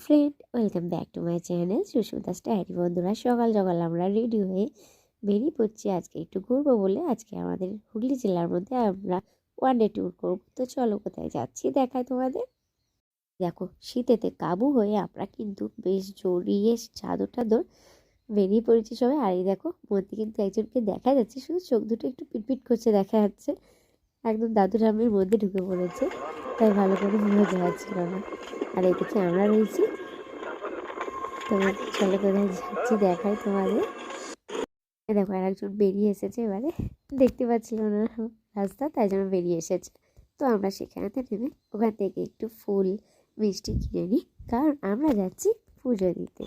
Friend, welcome back to my channel Susmita স্টাইরি। বন্ধুরা, সকাল সকাল আমরা রেডি হয়ে বেরিয়ে পড়ছি আজকে একটু ঘুরবো বলে। আজকে আমাদের হুগলি জেলার মধ্যে আমরা ওয়ান ডে ট্যুর করবো। তো চলো কোথায় যাচ্ছি দেখাই তোমাদের। দেখো, শীতেতে কাবু হয়ে আমরা কিন্তু বেশ জড়িয়ে চাদর টাদর বেরিয়ে পড়েছি সবাই। আর এই দেখো, মধ্যে কিন্তু একজনকে দেখা যাচ্ছে, শুধু চোখ দুটো একটু পিটপিট করছে দেখা যাচ্ছে, একদম দাদু ঠাম্মির মধ্যে ঢুকে পড়েছে, তাই ভালো করে বোঝা যাচ্ছিল না। আর এদিকে আমরা রয়েছি। তো চলো কোথায় যাচ্ছি দেখাই তোমাদের। দেখো, আর একজন বেরিয়ে এসেছে, এবারে দেখতে পাচ্ছিল না রাস্তা, তাই জন্য বেরিয়ে এসেছে। তো আমরা সেখানেতে নেমে ওখান থেকে একটু ফুল মিষ্টি কিনে নিই, কারণ আমরা যাচ্ছি পুজো দিতে।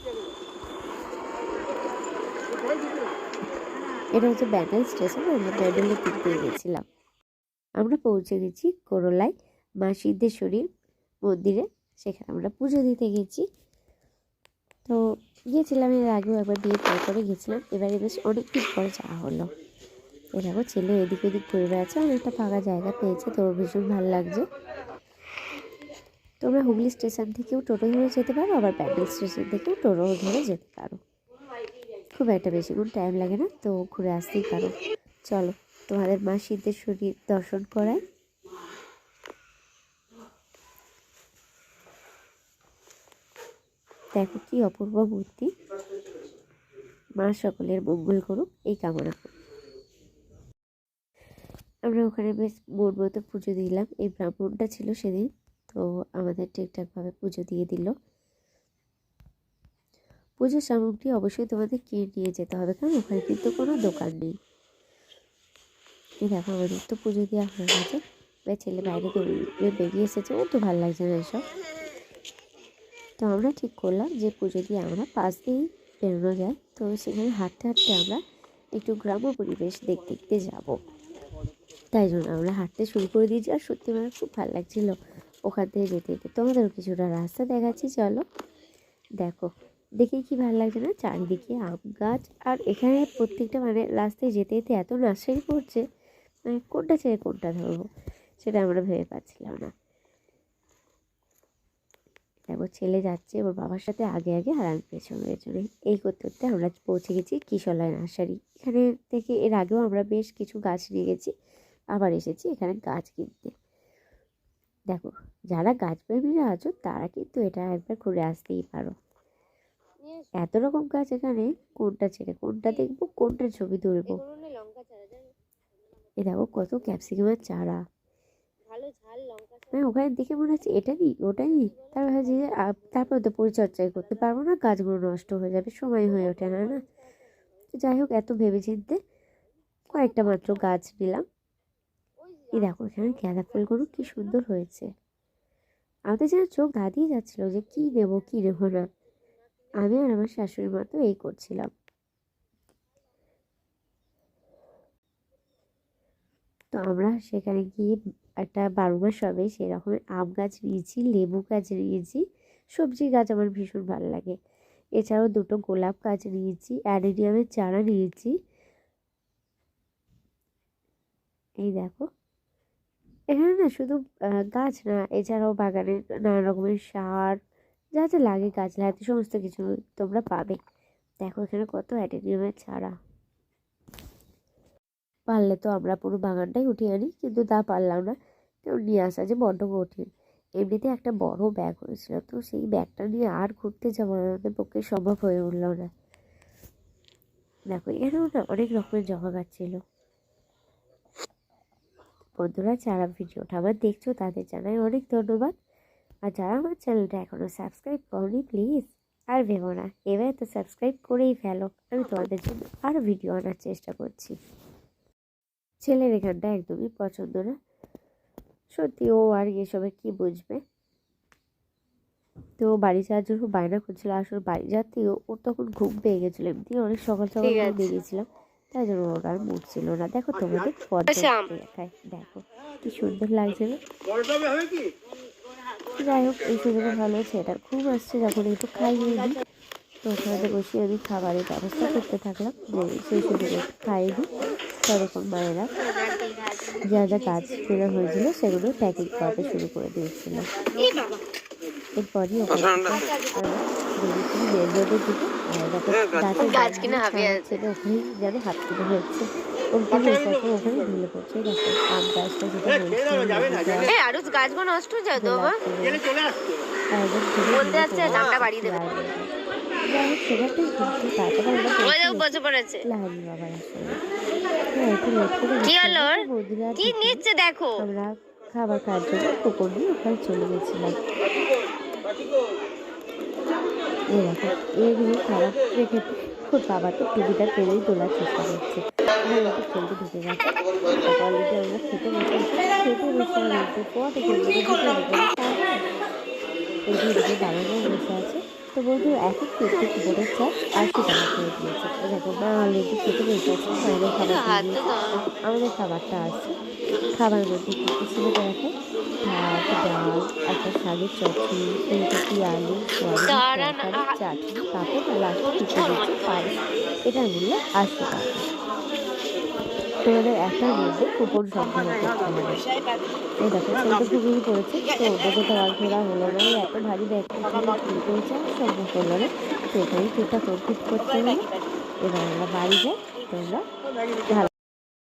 এটা হচ্ছে ব্যান্ডেল স্টেশন, আমরা ব্যান্ডেলের দিক দিয়ে গেছিলাম। আমরা পৌঁছে গেছি করলায় মা সিদ্ধেশ্বরীর মন্দিরে, সেখানে আমরা পুজো দিতে গেছি। তো গিয়েছিলাম এর আগেও একবার, বিয়ের পর করে গেছিলাম, এবারে বেশ অনেকদিন পরে যাওয়া হলো। এরকম ছেলে এদিক ওদিক ঘুরে বেড়াচ্ছে, অনেকটা ফাঁকা জায়গা পেয়েছে, তো ভীষণ ভালো লাগছে। তোমরা হুগলি স্টেশন থেকেও টোটো ধরে যেতে পারো, আবার ব্যান্ডেল স্টেশন থেকেও টোটো ধরে যেতে পারো, খুব একটা বেশিক্ষণ টাইম লাগে না, তো ঘুরে আসতেই পারো। চলো তোমাদের মা সিদ্ধেশ্বরীর দর্শন করায়। দেখো কি অপূর্ব মূর্তি, মা সকলের মঙ্গল করুক এই কামনা করি। আমরা ওখানে বেশ মন মতো পুজো দিলাম। এই ব্রাহ্মণটা ছিল সেদিন, তো আমাদের ঠিকঠাকভাবে পুজো দিয়ে দিল। পুজোর সামগ্রী অবশ্যই তোমাদের কিনে নিয়ে যেতে হবে, কারণ ওখানে কিন্তু কোনো দোকান নেই। এই দেখো, আমাদের তো পুজো দেওয়া হয়ে গেছে, এবার ছেলে বাইরে বেরিয়ে এসেছে, ও তো ভালো লাগছে না এসব। তো আমরা ঠিক করলাম যে পুজো দিয়ে আমরা পাশ দিয়েই বেরোনো যায়, তো সেখানে হাঁটতে হাঁটতে আমরা একটু গ্রাম্য পরিবেশ দেখতে দেখতে যাবো, তাই জন্য আমরা হাঁটতে শুরু করে দিয়েছি। আর সত্যি আমার খুব ভালো লাগছিলো ওখান থেকে যেতে যেতে। তোমাদেরও কিছুটা রাস্তা দেখাচ্ছি, চলো দেখো। দেখে কি ভালো লাগছে না, চারিদিকে আম গাছ, আর এখানে প্রত্যেকটা মানে রাস্তায় যেতে যেতে এত নার্সারি পড়ছে, মানে কোনটা ছেড়ে কোনটা ধরবো সেটা আমরা ভেবে পাচ্ছিলাম না। দেখো, ছেলে যাচ্ছে ওর বাবার সাথে আগে আগে, আর আমি পেছনে পেছনে। এই করতে করতে আমরা পৌঁছে গেছি কিশলয় নার্সারি। এখানে থেকে এর আগেও আমরা বেশ কিছু গাছ নিয়ে গেছি, আবার এসেছি এখানে গাছ কিনতে। দেখো, যারা গাছপ্রেমীরা আছো তারা কিন্তু এটা একবার ঘুরে আসতেই পারো। এত রকম গাছ এখানে, কোনটা ছেড়ে কোনটা দেখবো, কোনটার ছবি তুলবো। এ দেখো কত ক্যাপসিকামের চারা, হ্যাঁ ওখানে দেখে মনে হচ্ছে এটা নিই ওটা নিই, তারপর ভাবছি যে তারপর তো পরিচর্যাই করতে পারবো না, গাছগুলো নষ্ট হয়ে যাবে, সময় হয়ে ওঠে না না। যাই হোক, এত ভেবে চিনতে কয়েকটা মাত্র গাছ নিলাম। এই দেখো, এখানে গাঁদা ফুলগুলো কি সুন্দর হয়েছে, আমাদের যেন চোখ ধাঁধিয়ে যাচ্ছিল যে কি নেবো কি নেবো না। আমি আর আমার শাশুড়ির মা তো এই করছিলাম। তো আমরা সেখানে গিয়ে একটা 12 মাস হবে সেরকমের আম গাছ নিয়েছি, লেবু গাছ নিয়েছি, সবজি গাছ আমার ভীষণ ভালো লাগে। এছাড়াও দুটো গোলাপ গাছ নিয়েছি, অ্যাডেনিয়ামের চারা নিয়েছি। এই দেখো, এখানে না শুধু গাছ না, এছাড়াও বাগানে নানা রকমের সার, যা যা লাগে গাছ লাগাতে সমস্ত কিছু তোমরা পাবে। দেখো এখানে কত অ্যাডেনিয়ামের চারা। পারলে তো আমরা পুরো বাগানটাই উঠিয়ে আনি, কিন্তু তা পারলাম না, কারণ নিয়ে আসা যে বড্ড কঠিন। এমনিতে একটা বড় ব্যাগ হয়েছিল, তো সেই ব্যাগটা নিয়ে আর ঘুরতে যাবো আমাদের পক্ষে সম্ভব হয়ে উঠলো না। দেখো, এখানেও না অনেক রকমের জবা গাছ ছিল। বন্ধুরা, যারা ভিডিওটা আমার দেখছো তাদের জানাই অনেক ধন্যবাদ, আর যারা আমার চ্যানেলটা এখনো সাবস্ক্রাইব করনি প্লিজ আর ভেবো না, এবার তো সাবস্ক্রাইব করেই ফেলো, আমি তোমাদের জন্য আরও ভিডিও আনার চেষ্টা করছি। ছেলের এখানটা একদমই পছন্দ না, সত্যি ও আর এসবে কি বুঝবে। তো বাড়ি যাওয়ার জন্য বায়না করছিল, আসলে বাড়ি যাতেও ওর তখন ঘুম পেয়ে গেছিলো, এমনি অনেক সকাল সকাল বেরিয়েছিলাম, তাই জন্য ওর আর মুড ছিল না। দেখো তোমাদের দেখায়, দেখো কি সুন্দর লাগছে না। যাই হোক, এই সুযোগে ভালো হচ্ছে, এটা ঘুম আসছে যখন একটু খাইয়ে দিই, তো ওখানে বসে আমি খাবারের ব্যবস্থা করতে থাকলাম, যে সেই সুযোগে খাইয়ে দিই। ততক্ষণ মায়েরা যা যা কাজ কেনা হয়েছিল সেগুলো প্যাকিং করাতে শুরু করে দিয়েছিল। এরপরই ওখানে মেন রোডের দিকে গাছ কিনা ছেলে ওখানেই যেন হাত কিনে হচ্ছে ওখানে ওখানে ঢুলে পড়ছে। দেখো আম গাছটা যেটা বলছি আরুষ গাছগুলো নষ্ট হয়ে যায় তো বাবা বলতে যাচ্ছে দামটা বাড়িয়ে দেবে। যাই হোক সেখানটাই কিন্তু তারপরে আমরা বসে পড়েছে লাহানি বাবার আসলে হ্যাঁ একটু লেট করে কি হলো বৌদিরা কি নিচ্ছে দেখো। আমরা খাবার খাওয়ার জন্য কুকুর নিয়ে ওখানে চলে গেছিলাম। এই দেখো এগুলো খারাপ রেখে ওর বাবা তো টিভিটা পেরেই তোলার চেষ্টা করছে একটু খেলতে ঢুকে গেছে। অলরেডি আমরা খেতে বসে পরে এদিকে দাঁড়ানো বসে আছে। তো বলবো এখন একটু কুকুরের চার্জ 80 টাকা করে দিয়েছে। দেখো মা অলরেডি খেতে বসে আছে আমাদের খাবারটা আসছে। খাবারের মধ্যে কী কী ছিল দেখো ভাত ডাল একটা শাকের চটনি ফুলকপি আলু সয়াবিন তরকারি চাটনি পাঁপড় আর লাস্টে টিপে দিচ্ছে পায়েস। এটার মূল্য 80 টাকা। তোমাদের একটার মধ্যে কুপন সংগ্রহ করতে হবে। এই দেখো ছেলেটা ঘুমিয়ে পড়েছে তো ওদের কোথাও আর ঘোরা হলো না। এত ভারী ব্যাগ করেছে সম্ভব করলো না। তো এখানেই টুকটা কমপ্লিট করতে হলো। এবার আমরা বাড়ি যাই। তোমরা ভালো